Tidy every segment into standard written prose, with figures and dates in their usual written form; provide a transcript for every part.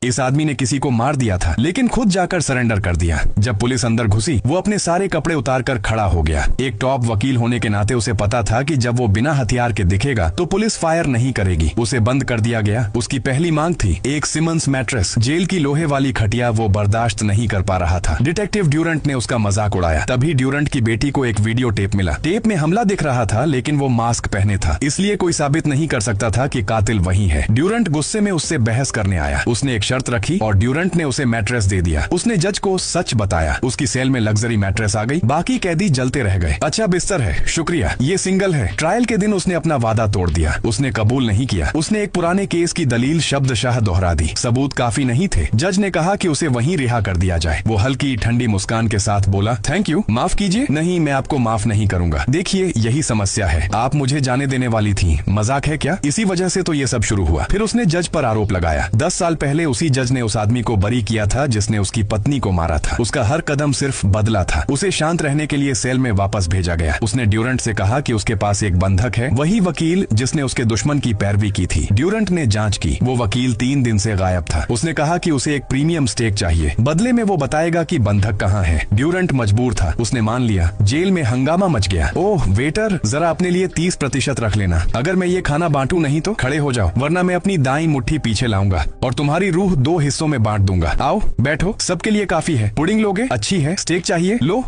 इस आदमी ने किसी को मार दिया था लेकिन खुद जाकर सरेंडर कर दिया। जब पुलिस अंदर घुसी वो अपने सारे कपड़े उतारकर खड़ा हो गया। एक टॉप वकील होने के नाते उसे पता था कि जब वो बिना हथियार के दिखेगा तो पुलिस फायर नहीं करेगी। उसे बंद कर दिया गया। उसकी पहली मांग थी एक सिमंस मैट्रेस। जेल की लोहे वाली खटिया वो बर्दाश्त नहीं कर पा रहा था। डिटेक्टिव ड्यूरंट ने उसका मजाक उड़ाया। तभी ड्यूरंट की बेटी को एक वीडियो टेप मिला। टेप में हमला दिख रहा था लेकिन वो मास्क पहने था, इसलिए कोई साबित नहीं कर सकता था कि कातिल वही है। ड्यूरंट गुस्से में उससे बहस करने आया। उसने एक शर्त रखी और ड्यूरंट ने उसे मैट्रेस दे दिया। उसने जज को सच बताया। उसकी सेल में लग्जरी मैट्रेस आ गई। बाकी कैदी जलते रह गए। अच्छा बिस्तर है, शुक्रिया, ये सिंगल है। ट्रायल के दिन उसने अपना वादा तोड़ दिया। उसने कबूल नहीं किया। उसने एक पुराने केस की दलील शब्दशः दोहरा दी। सबूत काफी नहीं थे। जज ने कहा कि उसे वहीं रिहा कर दिया जाए। वो हल्की ठंडी मुस्कान के साथ बोला, थैंक यू, माफ कीजिए। नहीं, मैं आपको माफ नहीं करूंगा। देखिए यही समस्या है, आप मुझे जाने देने वाली थी, मजाक है क्या? इसी वजह से तो ये सब शुरू हुआ। फिर उसने जज पर आरोप लगाया। 10 साल पहले उसी जज ने उस आदमी को बरी किया था जिसने उसकी पत्नी को मारा था। उसका हर कदम सिर्फ बदला था। उसे शांत रहने के लिए सेल में वापस भेजा गया। उसने ड्यूरंट से कहा कि उसके पास एक बंधक है, वही वकील जिसने उसके दुश्मन की पैरवी की थी। ड्यूरंट ने जांच की। वो वकील 3 दिन से गायब था। उसने कहा कि उसे एक प्रीमियम स्टेक चाहिए, बदले में वो बताएगा कि बंधक कहाँ है। ड्यूरंट मजबूर था। उसने मान लिया। जेल में हंगामा मच गया। ओह वेटर, जरा अपने लिए 30% रख लेना। अगर मैं ये खाना बांटू नहीं तो खड़े हो जाओ, वरना मैं अपनी दाईं मुट्ठी पीछे लाऊंगा और तुम्हारी रूह 2 हिस्सों में बांट दूंगा। आओ बैठो, सबके लिए काफी है। पुडिंग लोगे? अच्छी है। स्टेक चाहिए? लो।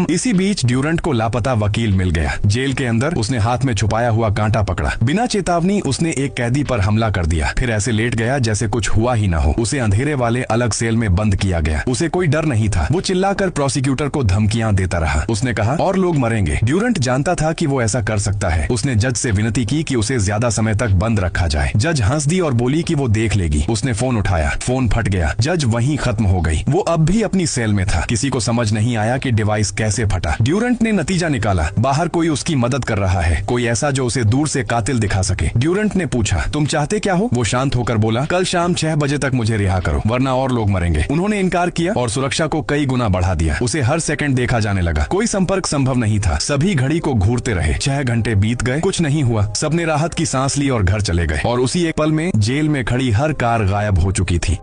इसी बीच ड्यूरंट को लापता वकील मिल गया। जेल के अंदर उसने हाथ में छुपाया हुआ कांटा पकड़ा। बिना चेतावनी उसने एक कैदी पर हमला कर दिया। फिर ऐसे लेट गया जैसे कुछ हुआ ही ना हो। उसे अंधेरे वाले अलग सेल में बंद किया गया। उसे कोई डर नहीं था। वो चिल्लाकर प्रोसिक्यूटर को धमकियां देता रहा। उसने कहा और लोग मरेंगे। ड्यूरंट जानता था कि वो ऐसा कर सकता है। उसने जज से विनती की कि उसे ज्यादा समय तक बंद रखा जाए। जज हंस दी और बोली कि वो देख लेगी। उसने फोन उठाया। फोन फट गया। जज वहीं खत्म हो गई। वो अब भी अपनी सेल में था। किसी को समझ नहीं आया कि डिवाइस कैसे फटा। ड्यूरंट ने नतीजा निकाला। बाहर कोई उसकी मदद कर रहा है, कोई ऐसा जो उसे दूर से कातिल दिखा सके। ड्यूरंट ने पूछा, तुम चाहते क्या हो? वो शांत होकर बोला, कल शाम 6 बजे तक मुझे रिहा करो, वरना और लोग मरेंगे। उन्होंने इनकार किया और सुरक्षा को कई गुना बढ़ा दिया। उसे हर सेकंड देखा जाने लगा। कोई संपर्क संभव नहीं था। सभी घड़ी को घूरते रहे। 6 घंटे बीत गए, कुछ नहीं हुआ। सबने राहत की सांस ली और घर चले गए। और उसी एक पल में जेल में खड़ी हर कार गायब हो चुकी थी।